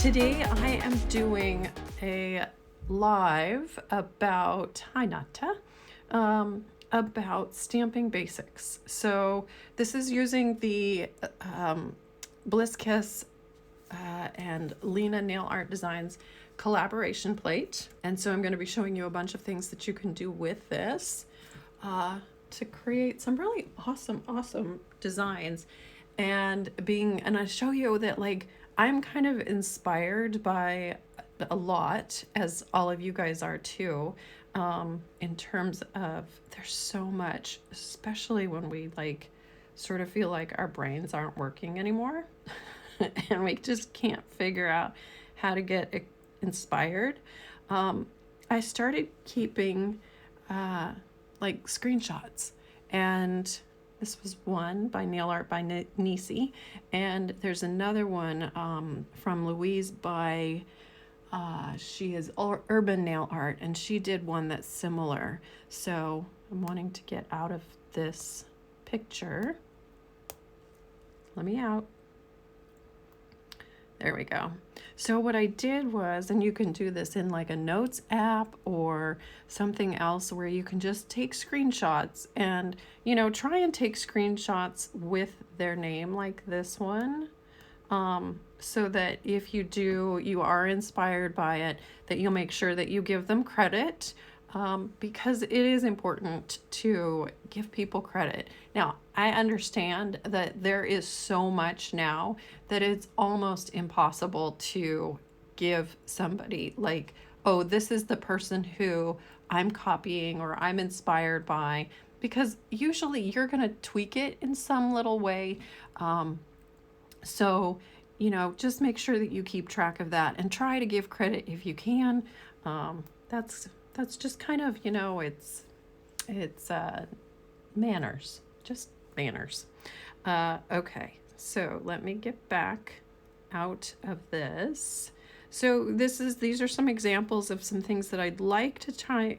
Today I am doing a live about, hi Nata, about stamping basics. So this is using the Bliss Kiss and Lena Nail Art Designs collaboration plate. And so I'm going to be showing you a bunch of things that you can do with this to create some really awesome designs. And I show you that, like, I'm kind of inspired by a lot, as all of you guys are too, in terms of there's so much, especially when we like sort of feel like our brains aren't working anymore and we just can't figure out how to get inspired. I started keeping like screenshots, and this was one by Nail Art by Nisi, and there's another one from Louise by she is Urban Nail Art, and she did one that's similar. So I'm wanting to get out of this picture. Let me out. There we go. So what I did was, and you can do this in like a notes app or something else where you can just take screenshots and, you know, try and take screenshots with their name like this one. So that if you are inspired by it, that you'll make sure that you give them credit. Because it is important to give people credit. Now, I understand that there is so much now that it's almost impossible to give somebody like, oh, this is the person who I'm copying or I'm inspired by, because usually you're going to tweak it in some little way. So, you know, just make sure that you keep track of that and try to give credit if you can. That's just kind of, you know, it's manners, just manners. Okay, so let me get back out of this. So these are some examples of some things that I'd like to try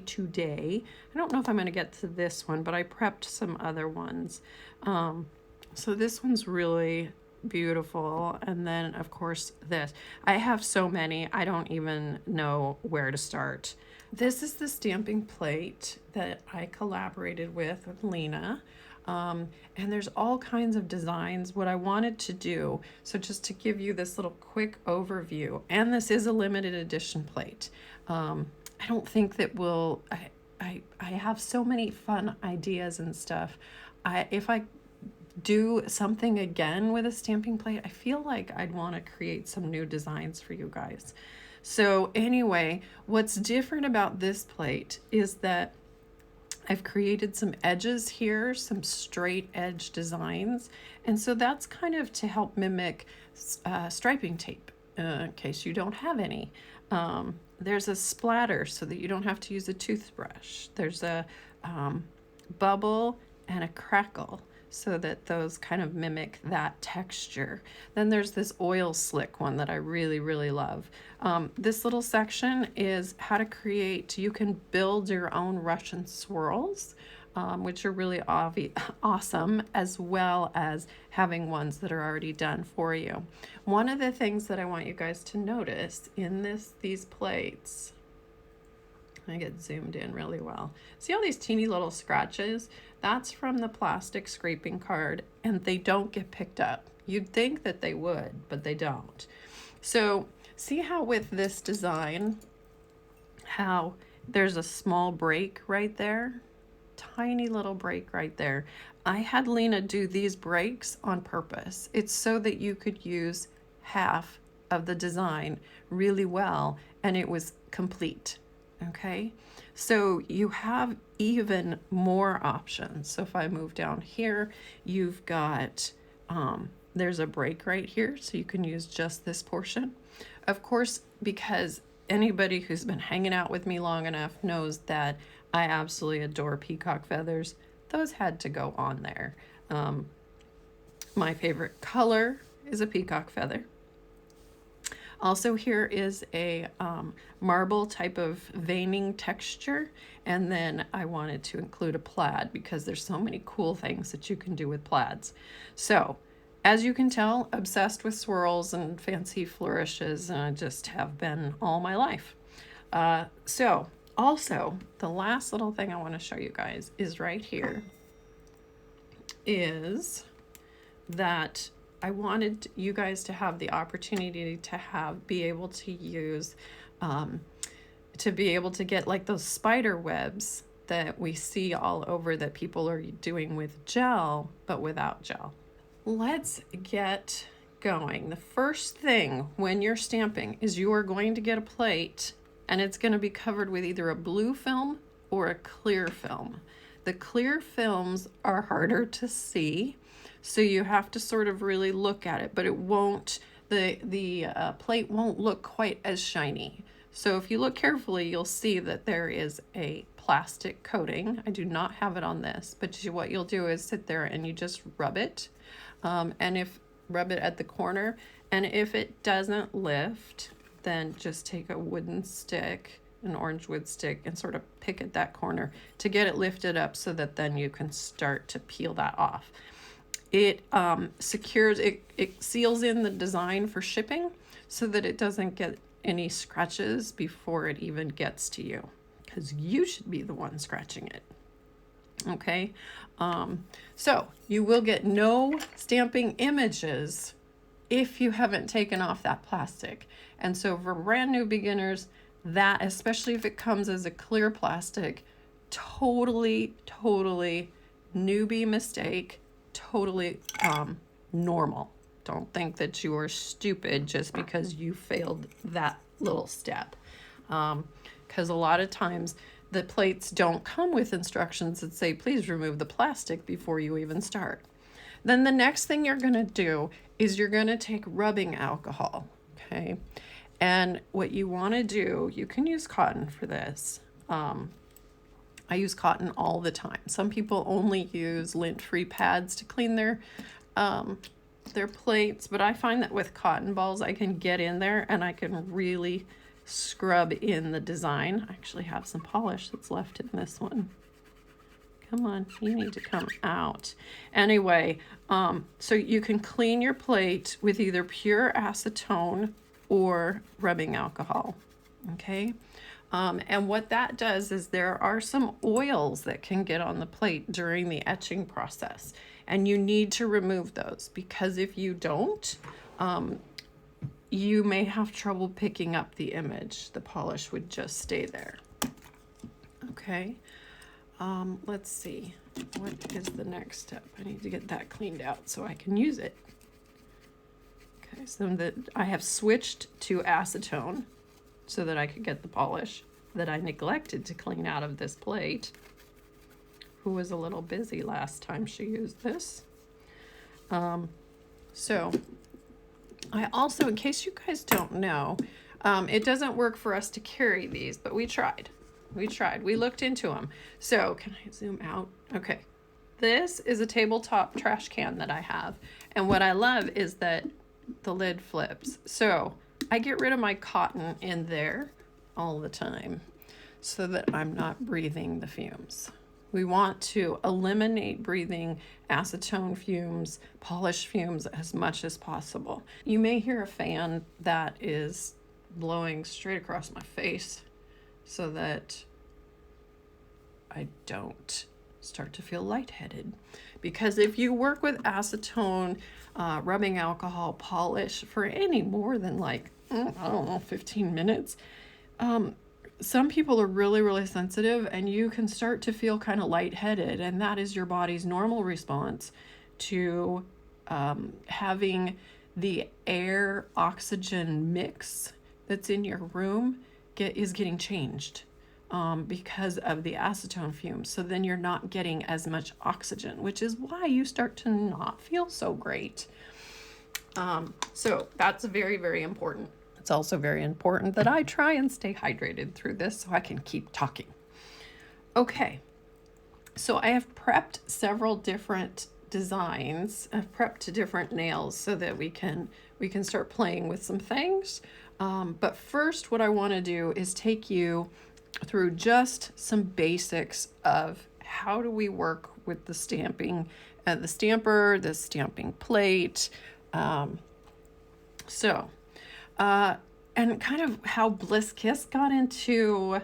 today. I don't know if I'm going to get to this one, but I prepped some other ones. So this one's really beautiful. And then of course this, I have so many, I don't even know where to start. This is the stamping plate that I collaborated with Lena. And there's all kinds of designs. What I wanted to do, so just to give you this little quick overview, and this is a limited edition plate. I don't think that I have so many fun ideas and stuff. If I do something again with a stamping plate, I feel like I'd want to create some new designs for you guys. So anyway, what's different about this plate is that I've created some edges here, some straight edge designs. And so that's kind of to help mimic striping tape in case you don't have any. There's a splatter so that you don't have to use a toothbrush. There's a bubble and a crackle, so that those kind of mimic that texture. Then there's this oil slick one that I really love. This little section is how to create, you can build your own Russian swirls, which are really awesome, as well as having ones that are already done for you. One of the things that I want you guys to notice in these plates, I get zoomed in really well. See all these teeny little scratches? That's from the plastic scraping card, and they don't get picked up. You'd think that they would, but they don't. So see how with this design, how there's a small break right there? Tiny little break right there. I had Lena do these breaks on purpose. It's so that you could use half of the design really well, and it was complete. Okay, so you have even more options. So if I move down here, you've got, there's a break right here, so you can use just this portion. Of course, because anybody who's been hanging out with me long enough knows that I absolutely adore peacock feathers. Those had to go on there. My favorite color is a peacock feather. Also, here is a marble type of veining texture, and then I wanted to include a plaid because there's so many cool things that you can do with plaids. So As you can tell, obsessed with swirls and fancy flourishes, and I just have been all my life. So also, the last little thing I want to show you guys is right here, is that I wanted you guys to have the opportunity to be able to use, to be able to get like those spider webs that we see all over that people are doing with gel, but without gel. Let's get going. The first thing when you're stamping is you are going to get a plate, and it's going to be covered with either a blue film or a clear film. The clear films are harder to see, so you have to sort of really look at it, but it won't, the plate won't look quite as shiny. So if you look carefully, you'll see that there is a plastic coating. I do not have it on this, but what you'll do is sit there and you just rub it. Rub it at the corner, and if it doesn't lift, then just take a wooden stick, an orange wood stick, and sort of pick at that corner to get it lifted up so that then you can start to peel that off. It secures, it seals in the design for shipping so that it doesn't get any scratches before it even gets to you, because you should be the one scratching it. Okay, so you will get no stamping images if you haven't taken off that plastic. And so for brand new beginners, that, especially if it comes as a clear plastic, totally newbie mistake, totally normal. Don't think that you are stupid just because you failed that little step. Because a lot of times the plates don't come with instructions that say, please remove the plastic before you even start. Then the next thing you're going to do is you're going to take rubbing alcohol, okay? And what you want to do, you can use cotton for this. I use cotton all the time. Some people only use lint-free pads to clean their plates, but I find that with cotton balls, I can get in there and I can really scrub in the design. I actually have some polish that's left in this one. Come on, you need to come out. Anyway, so you can clean your plate with either pure acetone or rubbing alcohol, okay? And what that does is there are some oils that can get on the plate during the etching process, and you need to remove those, because if you don't, you may have trouble picking up the image. The polish would just stay there. Okay, let's see. What is the next step? I need to get that cleaned out so I can use it. Okay, so I have switched to acetone so that I could get the polish that I neglected to clean out of this plate, who was a little busy last time she used this. So I also, in case you guys don't know, it doesn't work for us to carry these, but we tried. We looked into them. So can I zoom out? Okay. This is a tabletop trash can that I have. And what I love is that the lid flips. So I get rid of my cotton in there all the time so that I'm not breathing the fumes. We want to eliminate breathing acetone fumes, polish fumes as much as possible. You may hear a fan that is blowing straight across my face so that I don't start to feel lightheaded. Because if you work with acetone, rubbing alcohol, polish for any more than like, I don't know, 15 minutes, some people are really sensitive, and you can start to feel kind of lightheaded, and that is your body's normal response to having the air oxygen mix that's in your room is getting changed because of the acetone fumes. So then you're not getting as much oxygen, which is why you start to not feel so great. So that's very important. It's also very important that I try and stay hydrated through this so I can keep talking. Okay, so I have prepped several different designs. I've prepped different nails so that we can start playing with some things. But first, what I want to do is take you through just some basics of how do we work with the stamping, the stamper, the stamping plate. And kind of how Bliss Kiss got into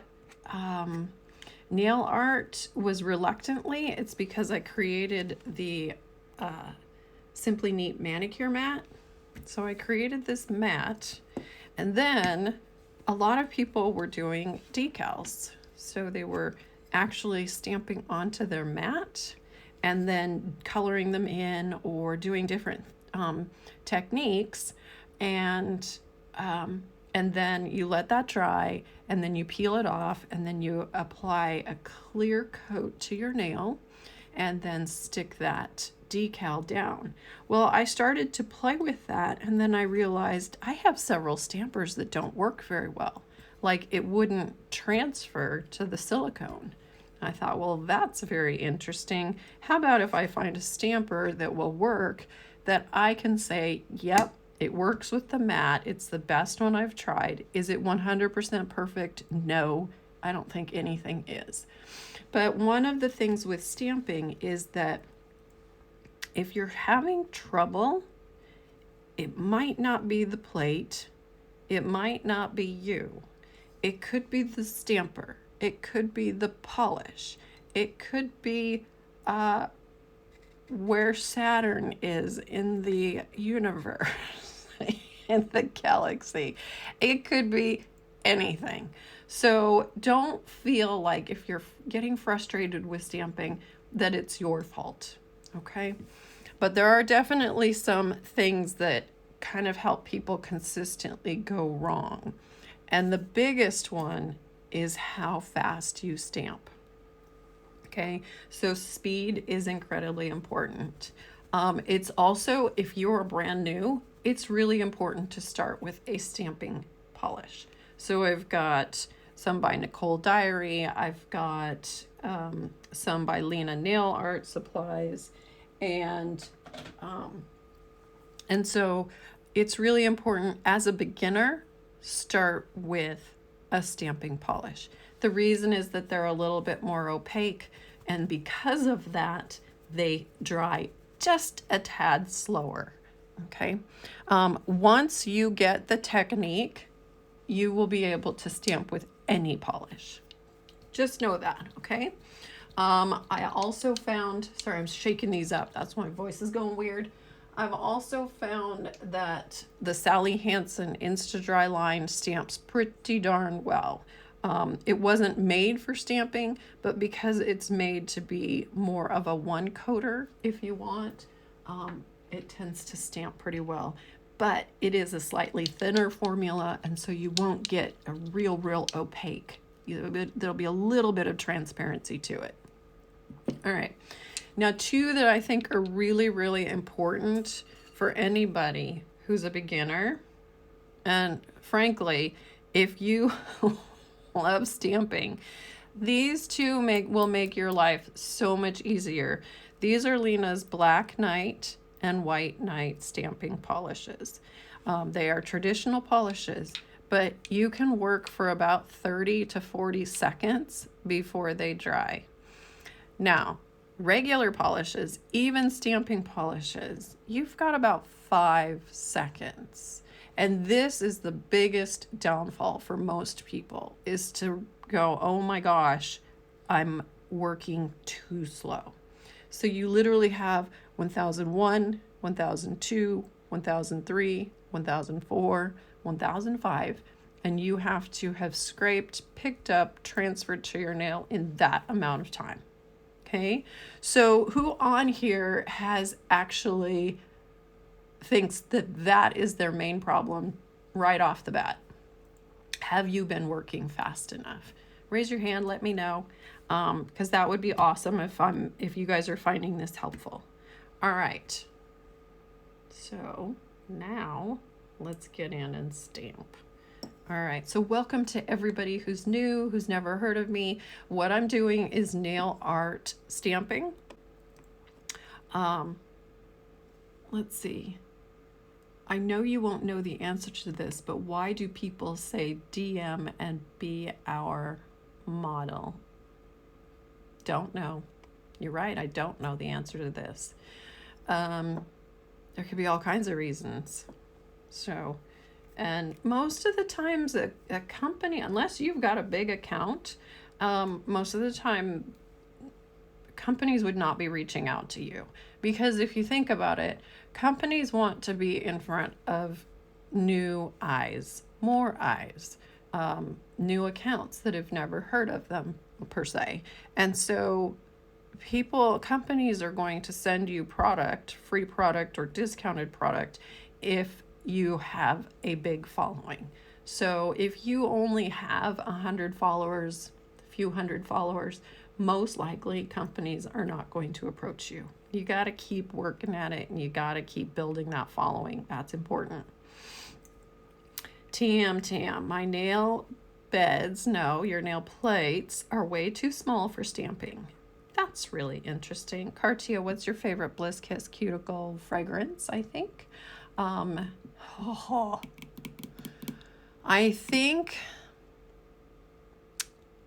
nail art was reluctantly. It's because I created the Simply Neat manicure mat. So I created this mat, and then a lot of people were doing decals. So they were actually stamping onto their mat and then coloring them in or doing different techniques, and then you let that dry, and then you peel it off, and then you apply a clear coat to your nail, and then stick that decal down. Well, I started to play with that, and then I realized I have several stampers that don't work very well. Like, it wouldn't transfer to the silicone. I thought, well, that's very interesting. How about if I find a stamper that will work, that I can say, yep, it works with the mat. It's the best one I've tried. Is it 100% perfect? No, I don't think anything is. But one of the things with stamping is that if you're having trouble, it might not be the plate. It might not be you. It could be the stamper. It could be the polish. It could be where Saturn is in the universe, in the galaxy. It could be anything. So don't feel like if you're getting frustrated with stamping that it's your fault, okay? But there are definitely some things that kind of help people consistently go wrong. And the biggest one is how fast you stamp. Okay, so speed is incredibly important. It's also, if you're brand new, it's really important to start with a stamping polish. So I've got some by Nicole Diary. I've got some by Lena Nail Art Supplies. And so it's really important as a beginner, start with a stamping polish. The reason is that they're a little bit more opaque, and because of that, they dry just a tad slower, okay? Once you get the technique, you will be able to stamp with any polish. Just know that, okay? I also found, sorry, I'm shaking these up. That's why my voice is going weird. I've also found that the Sally Hansen Insta-Dry line stamps pretty darn well. It wasn't made for stamping, but because it's made to be more of a one-coater, if you want, it tends to stamp pretty well. But it is a slightly thinner formula, and so you won't get a real opaque. There'll be a little bit of transparency to it. All right. Now, two that I think are really important for anybody who's a beginner, and frankly, if you love stamping, these two will make your life so much easier. These are Lena's Black Knight and White Knight stamping polishes. They are traditional polishes, but you can work for about 30 to 40 seconds before they dry. Now, regular polishes, even stamping polishes, you've got about 5 seconds. And this is the biggest downfall for most people, is to go, oh my gosh, I'm working too slow. So you literally have 1001, 1002, 1003, 1004, 1005, and you have to have scraped, picked up, transferred to your nail in that amount of time. Okay, so who on here has actually thinks that that is their main problem right off the bat? Have you been working fast enough? Raise your hand, let me know, because that would be awesome if you guys are finding this helpful. All right, so now let's get in and stamp. All right, so welcome to everybody who's new, who's never heard of me. What I'm doing is nail art stamping. Let's see. I know you won't know the answer to this, but why do people say DM and be our model? Don't know. you're right, I don't know the answer to this. There could be all kinds of reasons. So, and most of the times a company, unless you've got a big account, most of the time companies would not be reaching out to you. Because if you think about it, companies want to be in front of new eyes, more eyes, new accounts that have never heard of them per se. And so companies are going to send you product, free product or discounted product if you have a big following. So if you only have 100 followers, a few hundred followers, most likely companies are not going to approach you. You got to keep working at it and you got to keep building that following. That's important. TM, my nail beds, no, your nail plates are way too small for stamping. That's really interesting. Cartia, what's your favorite Bliss Kiss Cuticle fragrance, I think? I think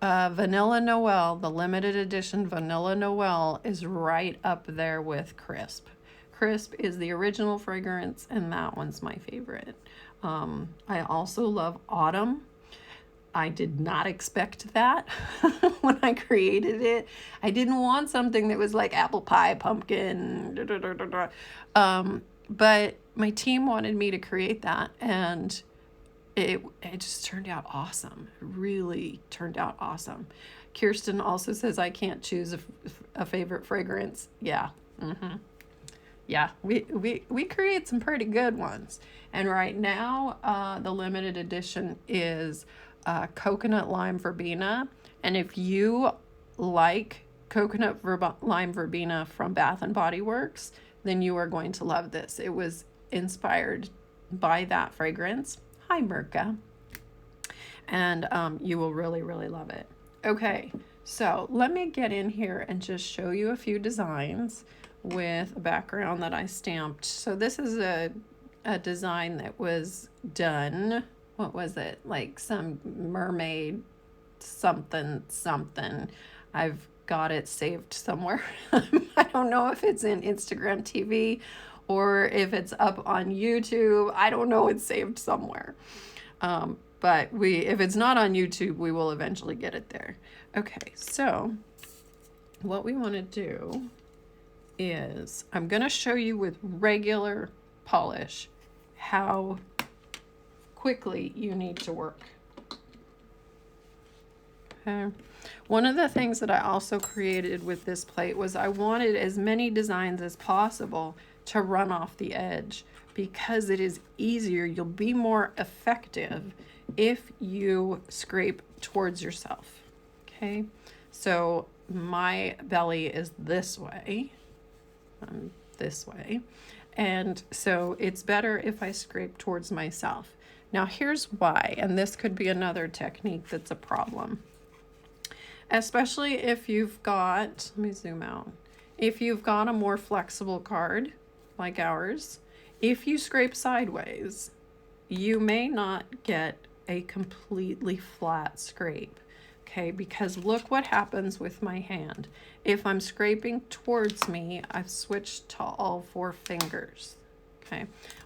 Vanilla Noel, the limited edition Vanilla Noel, is right up there with Crisp. Crisp is the original fragrance, and that one's my favorite. I also love Autumn. I did not expect that when I created it. I didn't want something that was like apple pie, pumpkin, but my team wanted me to create that, and it just turned out awesome. It really turned out awesome. Kirsten also says I can't choose a favorite fragrance. Yeah. Yeah, we create some pretty good ones. And right now, the limited edition is coconut lime verbena. And if you like coconut lime verbena from Bath and Body Works, then you are going to love this. It was inspired by that fragrance. Hi, Mirka. And you will really, really love it. Okay, so let me get in here and just show you a few designs with a background that I stamped. So this is a design that was done, what was it? Like some mermaid something. I've got it saved somewhere. I don't know if it's in Instagram TV or if it's up on YouTube. I don't know, it's saved somewhere. But if it's not on YouTube, we will eventually get it there. Okay, so what we want to do is I'm going to show you with regular polish how quickly you need to work. Okay. One of the things that I also created with this plate was I wanted as many designs as possible to run off the edge because it is easier. You'll be more effective if you scrape towards yourself. Okay, so my belly is this way. This way, and so it's better if I scrape towards myself. Now here's why, and this could be another technique that's a problem, especially if you've got, let me zoom out, if you've got a more flexible card like ours. If you scrape sideways, you may not get a completely flat scrape. Okay, because look what happens with my hand. If I'm scraping towards me, I've switched to all 4 fingers. Okay,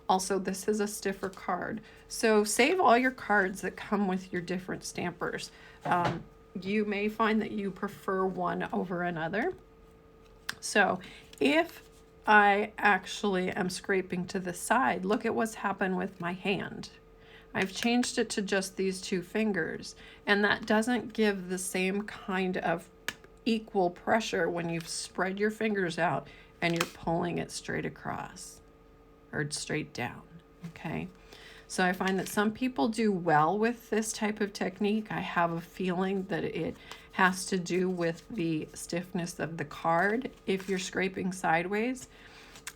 also this is a stiffer card. So save all your cards that come with your different stampers. You may find that you prefer one over another. So if I actually am scraping to the side, look at what's happened with my hand. I've changed it to just these 2 fingers, and that doesn't give the same kind of equal pressure when you've spread your fingers out and you're pulling it straight across or straight down. Okay, so I find that some people do well with this type of technique. I have a feeling that it has to do with the stiffness of the card if you're scraping sideways,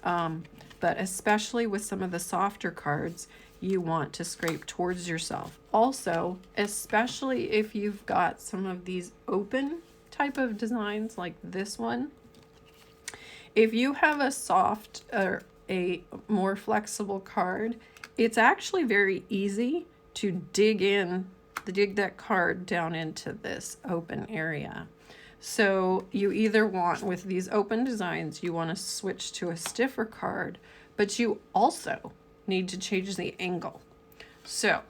but especially with some of the softer cards, you want to scrape towards yourself. Also, especially if you've got some of these open type of designs like this one, if you have a soft or a more flexible card, it's actually very easy to dig that card down into this open area. So you either want, with these open designs, you want to switch to a stiffer card, but you also need to change the angle. So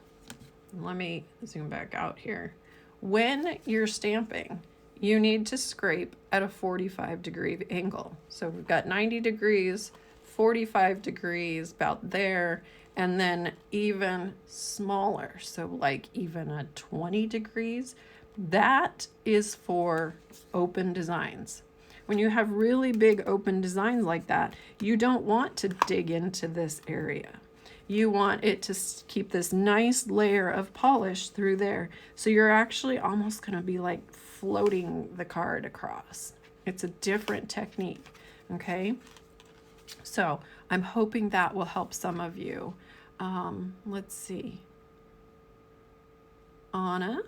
let me zoom back out here. When you're stamping, you need to scrape at a 45-degree angle. So we've got 90 degrees, 45 degrees, about there, and then even smaller. So like even a 20 degrees. That is for open designs. When you have really big open designs like that, you don't want to dig into this area. You want it to keep this nice layer of polish through there. So you're actually almost going to be like floating the card across. It's a different technique, okay? So I'm hoping that will help some of you. Let's see. Anna,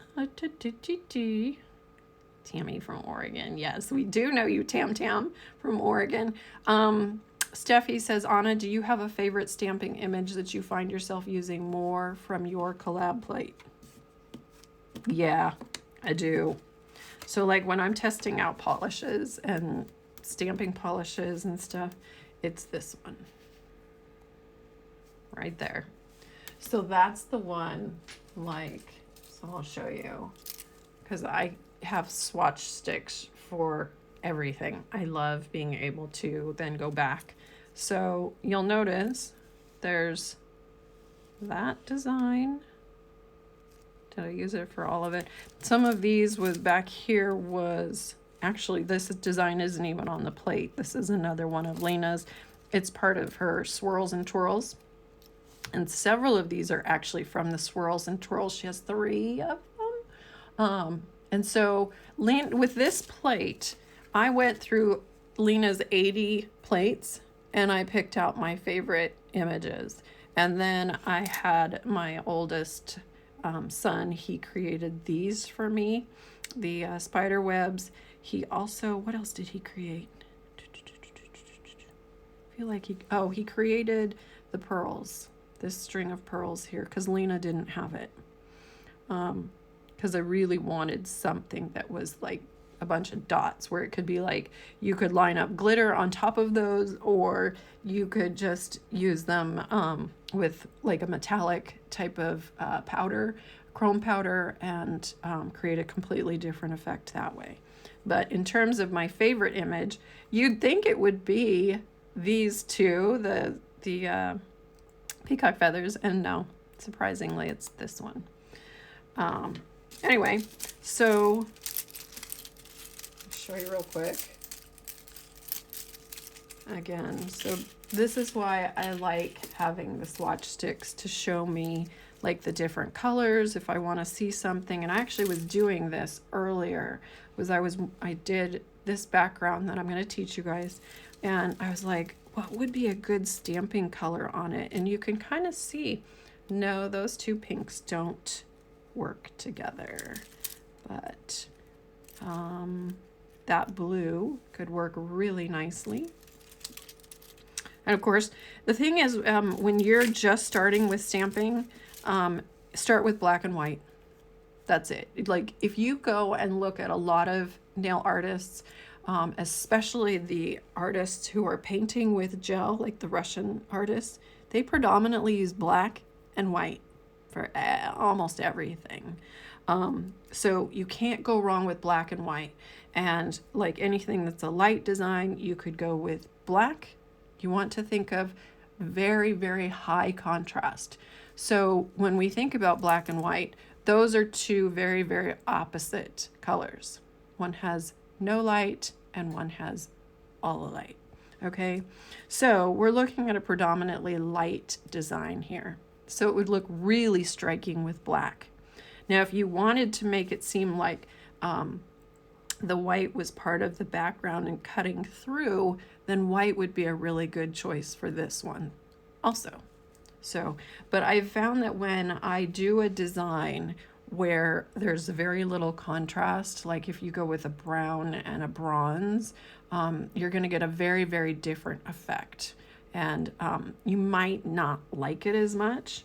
Tammy from Oregon. Yes, we do know you, Tam Tam from Oregon. Steffi says, Anna, do you have a favorite stamping image that you find yourself using more from your collab plate? Yeah, I do. So like when I'm testing out polishes and stamping polishes and stuff, it's this one right there. So that's the one, like, so I'll show you, because I have swatch sticks for everything. I love being able to then go back. So you'll notice there's that design. Did I use it for all of it? Some of these was back here was, actually this design isn't even on the plate. This is another one of Lena's. It's part of her swirls and twirls. And several of these are actually from the swirls and twirls. She has 3 of them. And so with this plate, I went through Lena's 80 plates and I picked out my favorite images. And then I had my oldest son, he created these for me, the spider webs. He also, what else did he create? I feel like he created the pearls, this string of pearls here, because Lena didn't have it. Because I really wanted something that was like a bunch of dots, where it could be like you could line up glitter on top of those, or you could just use them with like a metallic type of powder, chrome powder, and create a completely different effect that way. But in terms of my favorite image, you'd think it would be these two, the peacock feathers, and no, surprisingly it's this one. Anyway, so I'll show you real quick again. So this is why I like having the swatch sticks, to show me like the different colors if I want to see something. And I actually was doing this earlier, I did this background that I'm going to teach you guys, and I was like, what would be a good stamping color on it? And you can kind of see, no, those two pinks don't work together, but that blue could work really nicely. And of course, the thing is, when you're just starting with stamping, start with black and white. That's it. Like if you go and look at a lot of nail artists, especially the artists who are painting with gel, like the Russian artists, they predominantly use black and white for almost everything. So you can't go wrong with black and white. And like anything that's a light design, you could go with black. You want to think of very, very high contrast. So when we think about black and white, those are two very, very opposite colors. One has no light and one has all the light. Okay, so we're looking at a predominantly light design here. So it would look really striking with black. Now, if you wanted to make it seem like the white was part of the background and cutting through, then white would be a really good choice for this one also. So, but I've found that when I do a design where there's very little contrast, like if you go with a brown and a bronze, you're going to get a very, very different effect. And you might not like it as much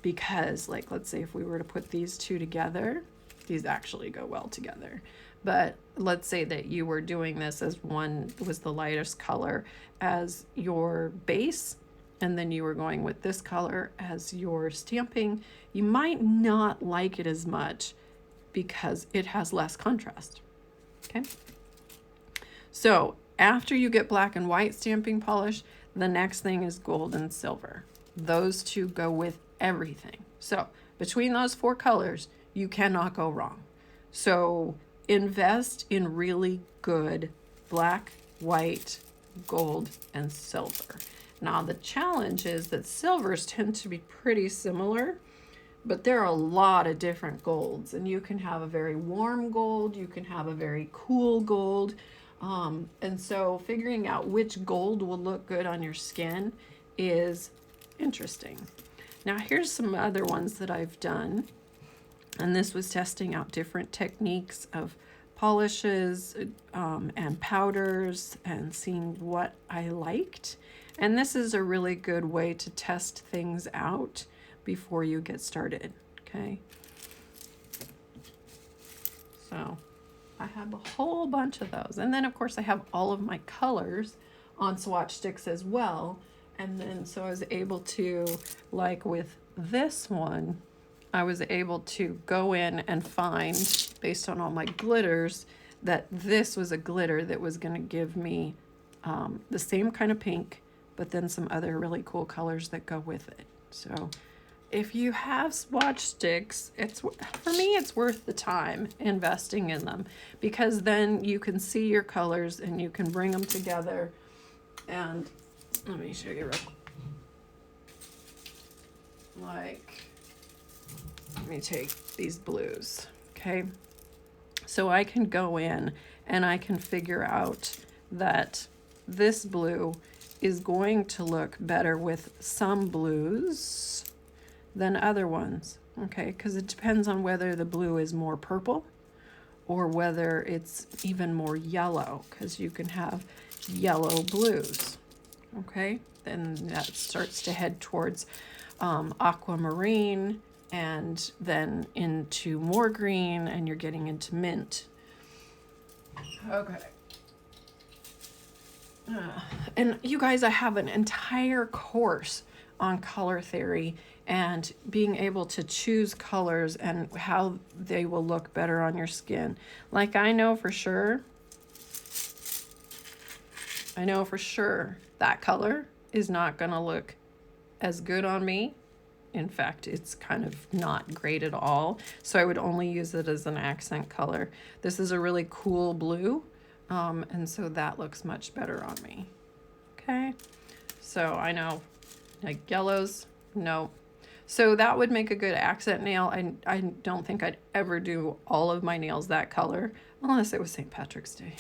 because, like, let's say if we were to put these two together, these actually go well together. But let's say that you were doing this as one was the lightest color as your base, and then you were going with this color as your stamping, you might not like it as much because it has less contrast. Okay. So after you get black and white stamping polish, the next thing is gold and silver. Those two go with everything. So between those 4 colors, you cannot go wrong. So invest in really good black, white, gold, and silver. Now the challenge is that silvers tend to be pretty similar, but there are a lot of different golds, and you can have a very warm gold, you can have a very cool gold. And so figuring out which gold will look good on your skin is interesting. Now here's some other ones that I've done. And this was testing out different techniques of polishes and powders and seeing what I liked. And this is a really good way to test things out before you get started, okay? So I have a whole bunch of those. And then of course I have all of my colors on swatch sticks as well. And then so I was able to, like with this one, I was able to go in and find, based on all my glitters, that this was a glitter that was going to give me the same kind of pink, but then some other really cool colors that go with it. So if you have swatch sticks, for me, it's worth the time investing in them, because then you can see your colors and you can bring them together. And let me show you real quick. Like, let me take these blues, okay? So I can go in and I can figure out that this blue is going to look better with some blues than other ones, okay? Because it depends on whether the blue is more purple or whether it's even more yellow, because you can have yellow blues, okay? Then that starts to head towards aquamarine, and then into more green, and you're getting into mint. Okay. And you guys, I have an entire course on color theory and being able to choose colors and how they will look better on your skin. Like I know for sure that color is not gonna look as good on me. In fact, it's kind of not great at all. So I would only use it as an accent color. This is a really cool blue. And so that looks much better on me. Okay. So I know like yellows, no. So that would make a good accent nail. I don't think I'd ever do all of my nails that color unless it was St. Patrick's Day.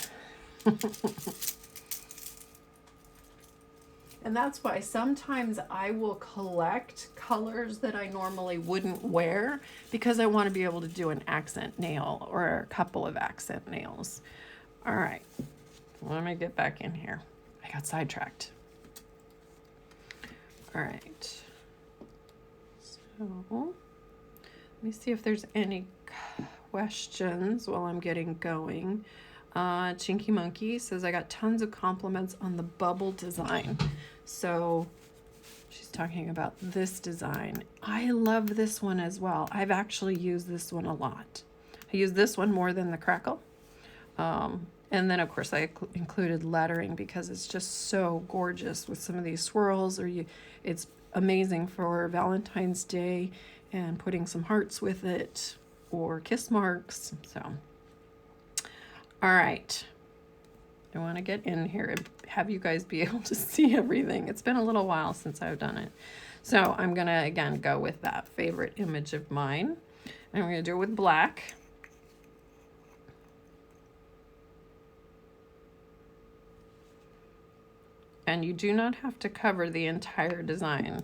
And that's why sometimes I will collect colors that I normally wouldn't wear because I want to be able to do an accent nail or a couple of accent nails. All right, let me get back in here. I got sidetracked. All right. So let me see if there's any questions while I'm getting going. Chinky Monkey says, I got tons of compliments on the bubble design. So she's talking about this design. I love this one as well. I've actually used this one a lot. I use this one more than the Crackle. And then of course I included lettering because it's just so gorgeous with some of these swirls, it's amazing for Valentine's Day and putting some hearts with it or kiss marks. So, all right. I want to get in here and have you guys be able to see everything. It's been a little while since I've done it. So I'm going to, again, go with that favorite image of mine. And I'm going to do it with black. And you do not have to cover the entire design.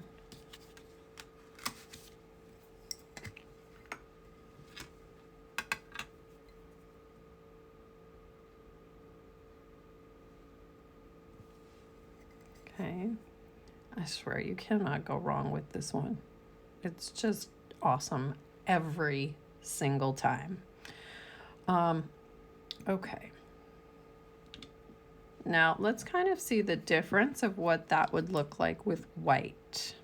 Okay, I swear you cannot go wrong with this one. It's just awesome every single time. Okay. Now let's kind of see the difference of what that would look like with white.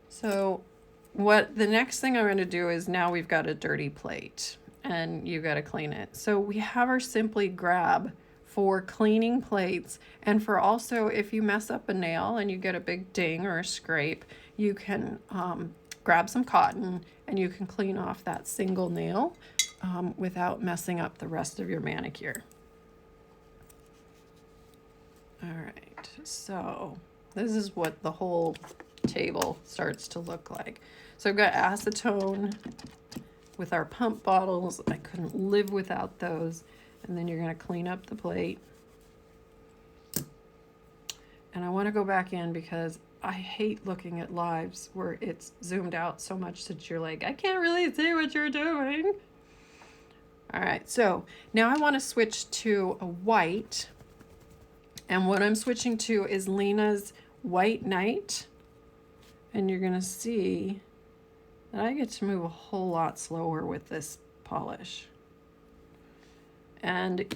So what the next thing I'm going to do is, now we've got a dirty plate and you got to clean it. So we have our Simply Grab for cleaning plates, and for also if you mess up a nail and you get a big ding or a scrape, you can grab some cotton and you can clean off that single nail without messing up the rest of your manicure. All right, so this is what the whole table starts to look like. So I've got acetone with our pump bottles. I couldn't live without those. And then you're going to clean up the plate. And I want to go back in because I hate looking at lives where it's zoomed out so much that you're like, I can't really see what you're doing. All right, so now I want to switch to a white. And what I'm switching to is Lena's White Night. And you're going to see that I get to move a whole lot slower with this polish. And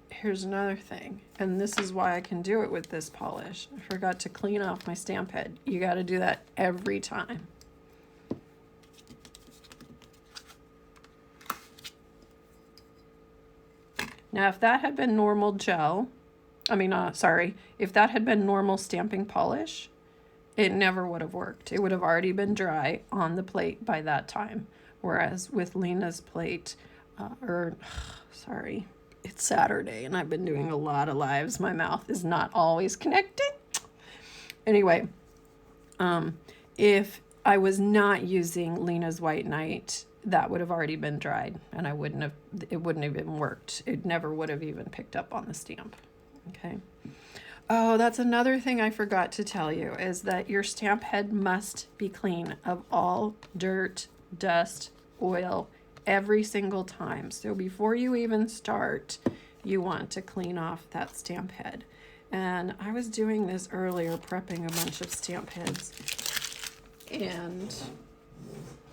here's another thing, and this is why I can do it with this polish. I forgot to clean off my stamp head. You got to do that every time. Now, if that had been normal gel, if that had been normal stamping polish, it never would have worked. It would have already been dry on the plate by that time. Whereas with Lena's plate, it's Saturday and I've been doing a lot of lives. My mouth is not always connected. Anyway, if I was not using Lena's White Night, that would have already been dried and it wouldn't have even worked. It never would have even picked up on the stamp. Okay. Oh, that's another thing I forgot to tell you, is that your stamp head must be clean of all dirt, dust, oil, every single time. So before you even start, you want to clean off that stamp head. And I was doing this earlier, prepping a bunch of stamp heads. And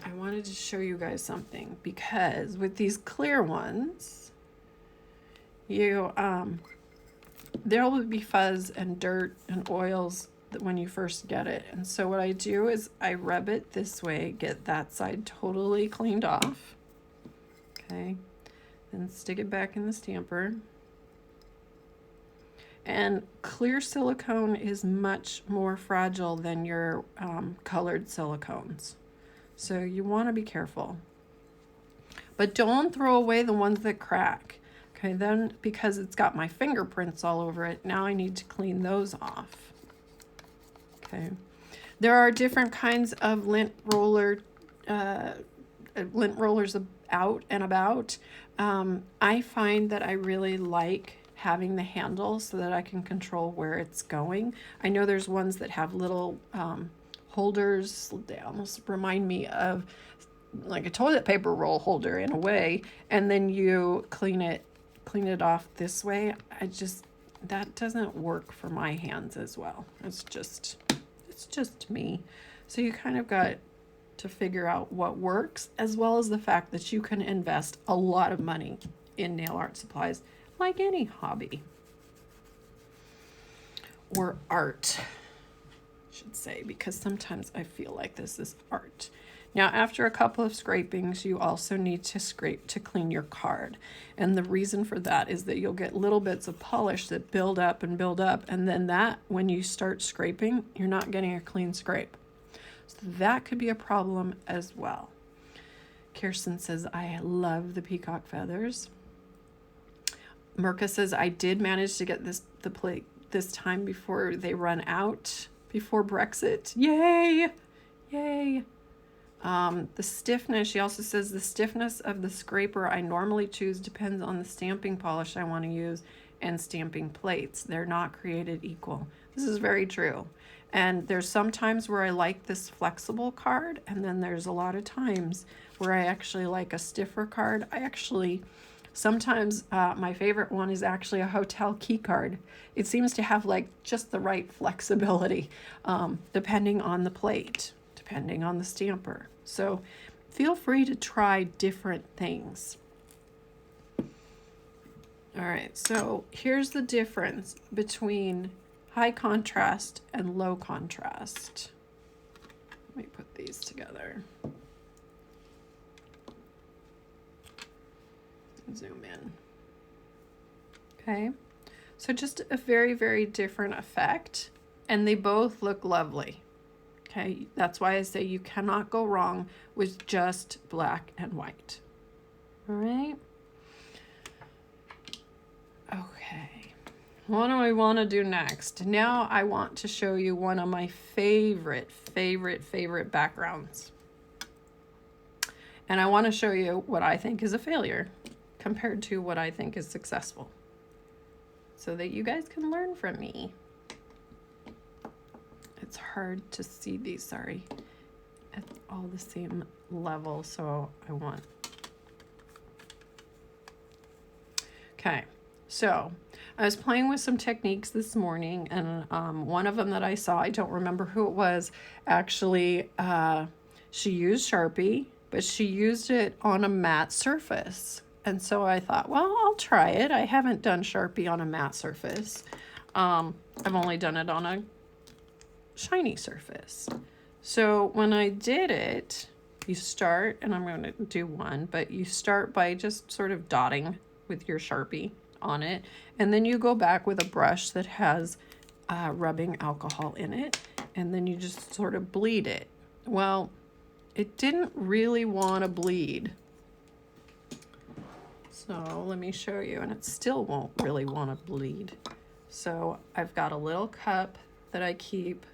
I wanted to show you guys something, because with these clear ones, there will be fuzz and dirt and oils when you first get it. And so what I do is I rub it this way, get that side totally cleaned off. Okay, then stick it back in the stamper. And clear silicone is much more fragile than your colored silicones. So you want to be careful. But don't throw away the ones that crack. Okay, then because it's got my fingerprints all over it, now I need to clean those off. Okay, there are different kinds of lint rollers out and about. I find that I really like having the handle so that I can control where it's going. I know there's ones that have little holders. They almost remind me of like a toilet paper roll holder in a way, and then you clean it off this way. That doesn't work for my hands as well. It's just me. So you kind of got to figure out what works, as well as the fact that you can invest a lot of money in nail art supplies, like any hobby or art, I should say, because sometimes I feel like this is art. Now, after a couple of scrapings, you also need to scrape to clean your card. And the reason for that is that you'll get little bits of polish that build up, and then that, when you start scraping, you're not getting a clean scrape. So that could be a problem as well. Kirsten says, I love the peacock feathers. Mirka says, I did manage to get the plate this time before they run out, before Brexit. Yay! Yay! The stiffness, she also says, the stiffness of the scraper I normally choose depends on the stamping polish I want to use and stamping plates. They're not created equal. This is very true. And there's some times where I like this flexible card, and then there's a lot of times where I actually like a stiffer card. Sometimes my favorite one is actually a hotel key card. It seems to have like just the right flexibility, depending on the plate, depending on the stamper. So feel free to try different things. All right, so here's the difference between high contrast and low contrast. Let me put these together. Zoom in. Okay, so just a very, very different effect, and they both look lovely. Okay, that's why I say you cannot go wrong with just black and white. All right. Okay, what do I want to do next? Now I want to show you one of my favorite backgrounds. And I want to show you what I think is a failure compared to what I think is successful, so that you guys can learn from me. It's hard to see these, sorry, at all the same level, so I want. Okay, so I was playing with some techniques this morning, and one of them that I saw, I don't remember who it was, actually, she used Sharpie, but she used it on a matte surface. And so I thought, well, I'll try it. I haven't done Sharpie on a matte surface. I've only done it on a shiny surface. So when I did it, you start, and I'm going to do one, but you start by just sort of dotting with your Sharpie on it, and then you go back with a brush that has rubbing alcohol in it, and then you just sort of bleed it. Well, it didn't really want to bleed. So let me show you, and it still won't really want to bleed. So I've got a little cup that I keep,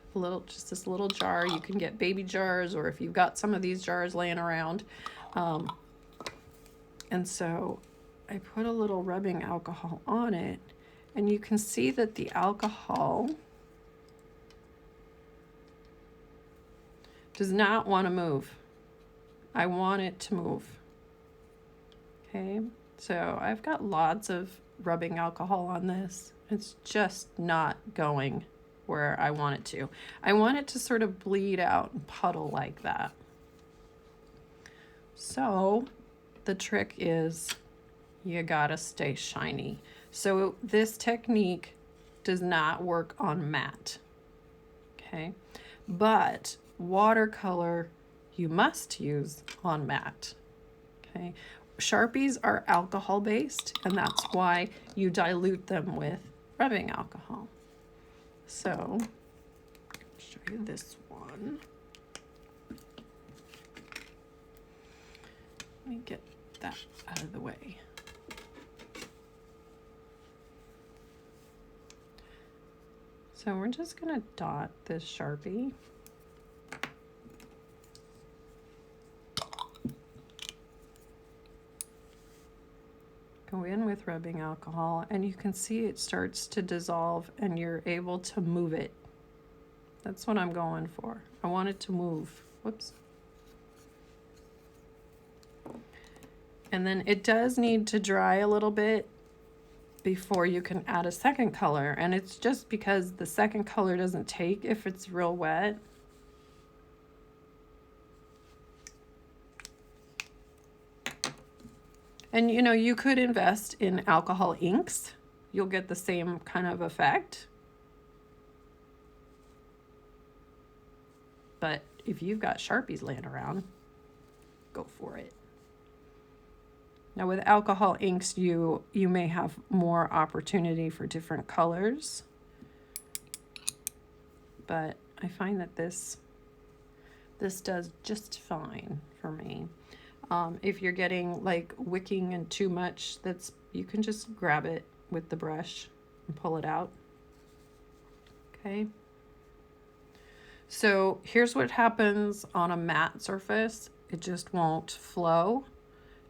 just this little jar. You can get baby jars, or if you've got some of these jars laying around. And so I put a little rubbing alcohol on it, and you can see that the alcohol does not want to move. I want it to move. Okay, so I've got lots of rubbing alcohol on this. It's just not going where I want it to. I want it to sort of bleed out and puddle like that. So the trick is you gotta stay shiny. So this technique does not work on matte, okay? But watercolor you must use on matte, okay? Sharpies are alcohol based, and that's why you dilute them with rubbing alcohol. So, I'll show you this one. Let me get that out of the way. So we're just gonna dot this Sharpie. Go in with rubbing alcohol, and you can see it starts to dissolve, and you're able to move it. That's what I'm going for. I want it to move. Whoops. And then it does need to dry a little bit before you can add a second color, and it's just because the second color doesn't take if it's real wet. And you know, you could invest in alcohol inks. You'll get the same kind of effect. But if you've got Sharpies laying around, go for it. Now with alcohol inks, you may have more opportunity for different colors. But I find that this does just fine for me. If you're getting like wicking and too much, you can just grab it with the brush and pull it out. Okay. So here's what happens on a matte surface. It just won't flow.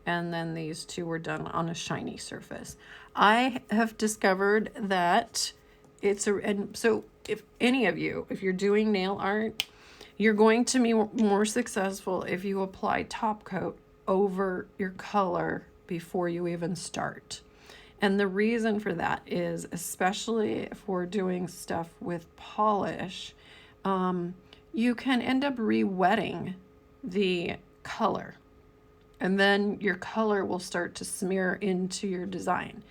And then these two were done on a shiny surface. I have discovered that and so if any of you, if you're doing nail art, you're going to be more successful if you apply top coat over your color before you even start. And the reason for that is, especially if we're doing stuff with polish, you can end up re-wetting the color, and then your color will start to smear into your design.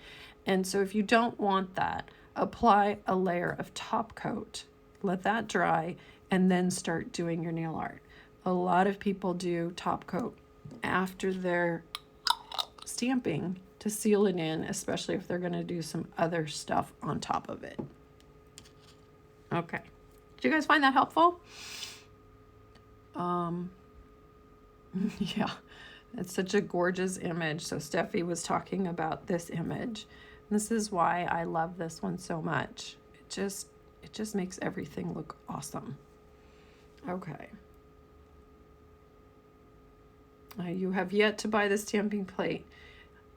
And so if you don't want that, apply a layer of top coat, let that dry, and then start doing your nail art. A lot of people do top coat after they're stamping to seal it in, especially if they're going to do some other stuff on top of it. Okay. Did you guys find that helpful? Yeah, it's such a gorgeous image. So Steffi was talking about this image. This is why I love this one so much. It just makes everything look awesome. Okay. You have yet to buy the stamping plate.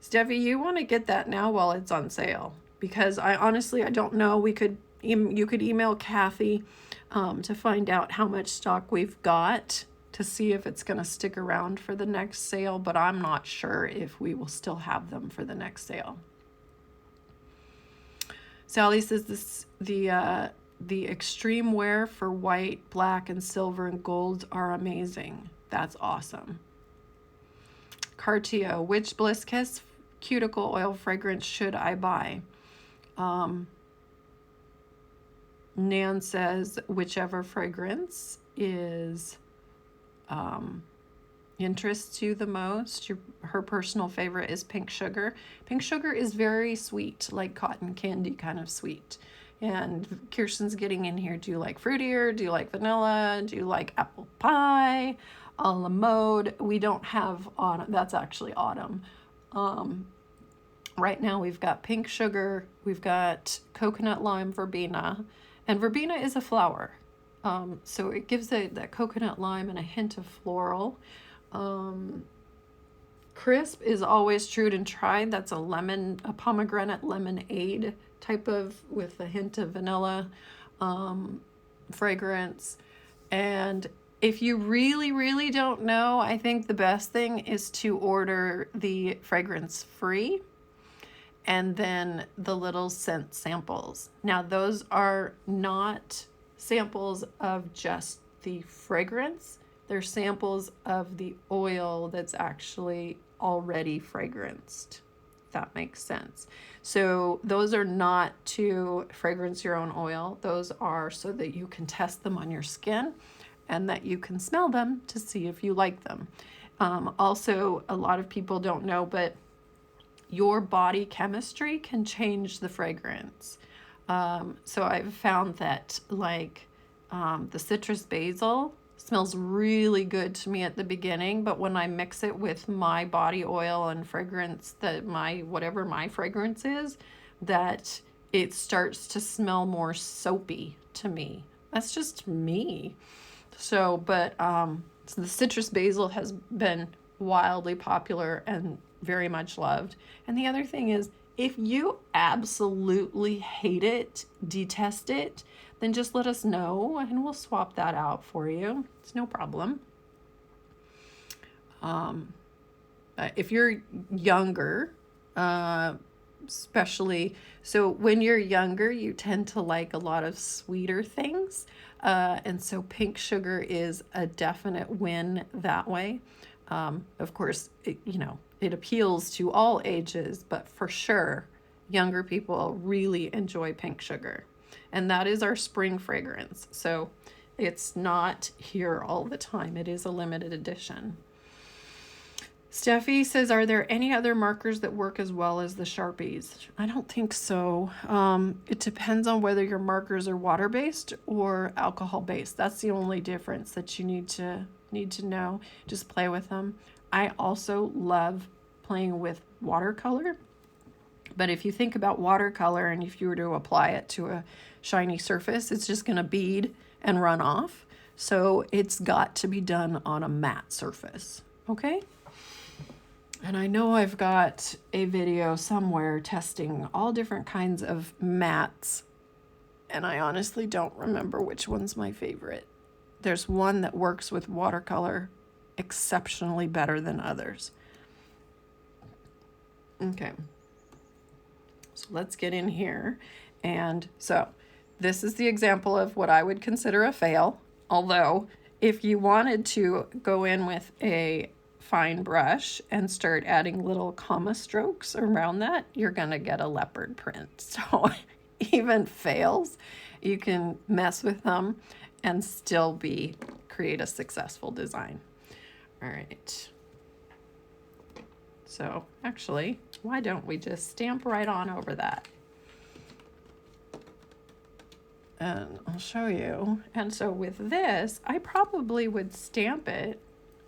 Steffi, you want to get that now while it's on sale, because I honestly don't know. You could email Kathy to find out how much stock we've got to see if it's going to stick around for the next sale, but I'm not sure if we will still have them for the next sale. Sally says the extreme wear for white, black, and silver and gold are amazing. That's awesome. Cartio, which Bliss Kiss cuticle oil fragrance should I buy? Nan says whichever fragrance is interests you the most. Her personal favorite is Pink Sugar. Pink Sugar is very sweet, like cotton candy kind of sweet. And Kirsten's getting in here. Do you like fruitier? Do you like vanilla? Do you like apple pie? A la mode. We don't have autumn. That's actually autumn. Right now we've got Pink Sugar. We've got coconut lime verbena. And verbena is a flower. So it gives that coconut lime and a hint of floral. Crisp is always true and tried. That's a pomegranate lemonade type of, with a hint of vanilla fragrance. And if you really, really don't know, I think the best thing is to order the fragrance free and then the little scent samples. Now, those are not samples of just the fragrance. They're samples of the oil that's actually already fragranced, if that makes sense. So those are not to fragrance your own oil. Those are so that you can test them on your skin and that you can smell them to see if you like them. Also, a lot of people don't know, but your body chemistry can change the fragrance. So I've found that the citrus basil smells really good to me at the beginning, but when I mix it with my body oil and fragrance, whatever my fragrance is, that it starts to smell more soapy to me. That's just me. So, but so the citrus basil has been wildly popular and very much loved. And the other thing is, if you absolutely hate it, detest it, then just let us know and we'll swap that out for you. It's no problem. If you're younger, especially, so when you're younger, you tend to like a lot of sweeter things. And so Pink Sugar is a definite win that way. Of course, it appeals to all ages, but for sure, younger people really enjoy Pink Sugar. And that is our spring fragrance. So it's not here all the time. It is a limited edition. Steffi says, are there any other markers that work as well as the Sharpies? I don't think so. It depends on whether your markers are water-based or alcohol-based. That's the only difference that you need to know. Just play with them. I also love playing with watercolor. But if you think about watercolor and if you were to apply it to a shiny surface, it's just going to bead and run off. So it's got to be done on a matte surface. Okay? And I know I've got a video somewhere testing all different kinds of mattes. And I honestly don't remember which one's my favorite. There's one that works with watercolor exceptionally better than others. Okay. So let's get in here. And so this is the example of what I would consider a fail. Although if you wanted to go in with a fine brush and start adding little comma strokes around that, you're gonna get a leopard print. So even fails, you can mess with them and still create a successful design. All right. So actually, why don't we just stamp right on over that? And I'll show you. And so with this, I probably would stamp it.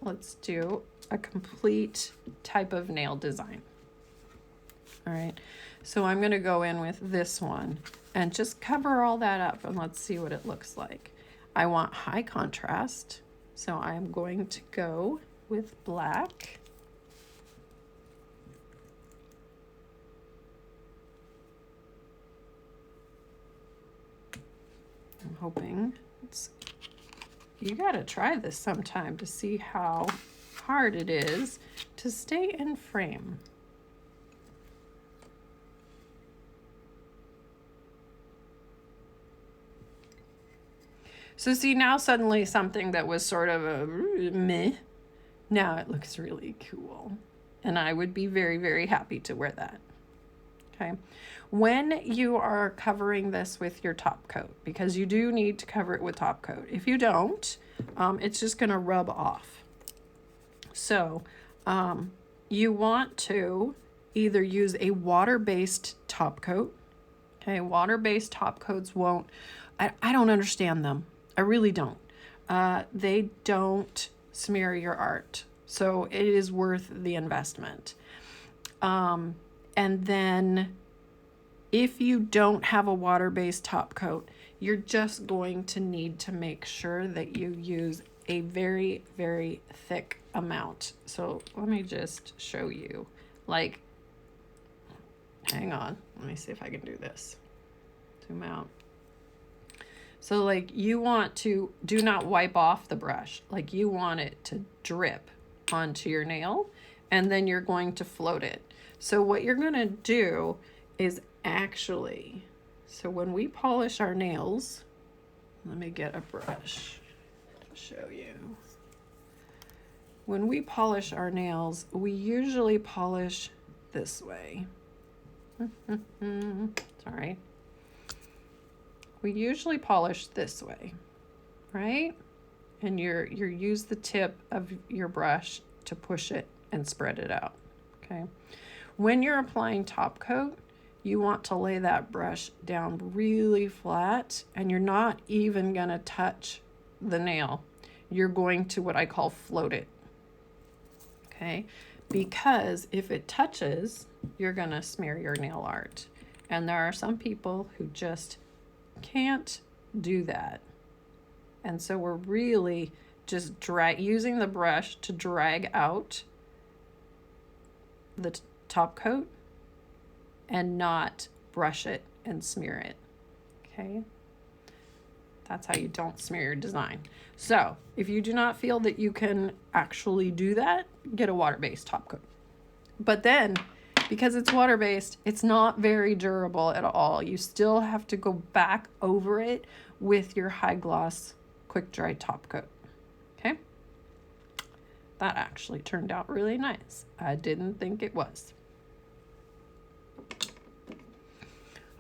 Let's do a complete type of nail design. All right, so I'm gonna go in with this one and just cover all that up, and let's see what it looks like. I want high contrast, so I'm going to go with black. I'm hoping you gotta try this sometime to see how hard it is to stay in frame. So see, now suddenly something that was sort of a meh, now it looks really cool. And I would be very, very happy to wear that. Okay. When you are covering this with your top coat, because you do need to cover it with top coat. If you don't, it's just going to rub off. So you want to either use a water-based top coat. Okay, water-based top coats won't, I don't understand them. I really don't. They don't smear your art. So it is worth the investment. And then if you don't have a water-based top coat, you're just going to need to make sure that you use a very, very thick amount. So let me just show you, like, hang on, let me see if I can do this. Zoom out. So like you want to, do not wipe off the brush. Like you want it to drip onto your nail, and then you're going to float it. So what you're gonna do is actually, so when we polish our nails, let me get a brush to show you. When we polish our nails, we usually polish this way. Sorry. We usually polish this way, right? And you use the tip of your brush to push it and spread it out, okay? When you're applying top coat, you want to lay that brush down really flat, and you're not even gonna touch the nail. You're going to what I call float it, okay? Because if it touches, you're gonna smear your nail art. And there are some people who just can't do that. And so we're really just using the brush to drag out the top coat and not brush it and smear it, okay? That's how you don't smear your design. So if you do not feel that you can actually do that, get a water-based top coat. But then, because it's water-based, it's not very durable at all. You still have to go back over it with your high gloss quick dry top coat, okay? That actually turned out really nice. I didn't think it was.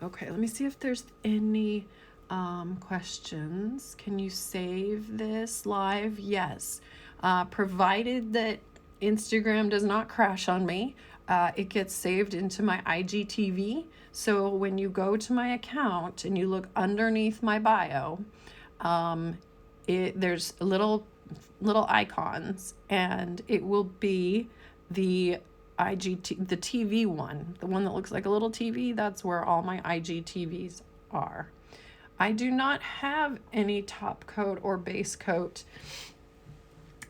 Okay, let me see if there's any questions. Can you save this live? Yes. Provided that Instagram does not crash on me, it gets saved into my IGTV. So when you go to my account and you look underneath my bio, there's little icons, and it will be the the TV one, the one that looks like a little TV. That's where all my IGTVs are. I do not have any top coat or base coat,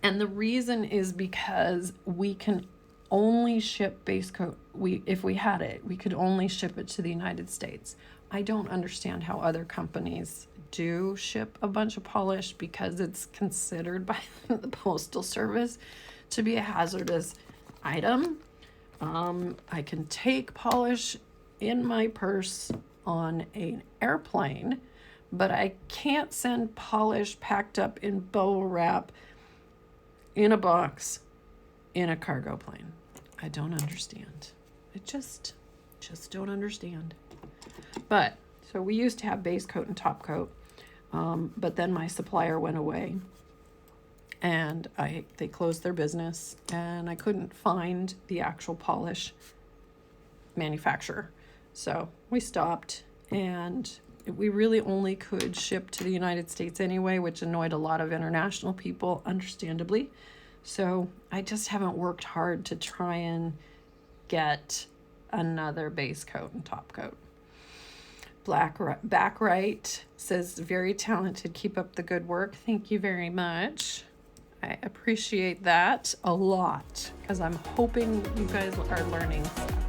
and the reason is because we can only ship base coat. If we had it, we could only ship it to the United States. I don't understand how other companies do ship a bunch of polish, because it's considered by the Postal Service to be a hazardous item. I can take polish in my purse on an airplane, but I can't send polish packed up in bubble wrap in a box in a cargo plane. I don't understand. I just don't understand. But so we used to have base coat and top coat, but then my supplier went away, and they closed their business, and I couldn't find the actual polish manufacturer. So we stopped, and we really only could ship to the United States anyway, which annoyed a lot of international people, understandably. So I just haven't worked hard to try and get another base coat and top coat. Backwright says, very talented. Keep up the good work. Thank you very much. I appreciate that a lot, because I'm hoping you guys are learning stuff.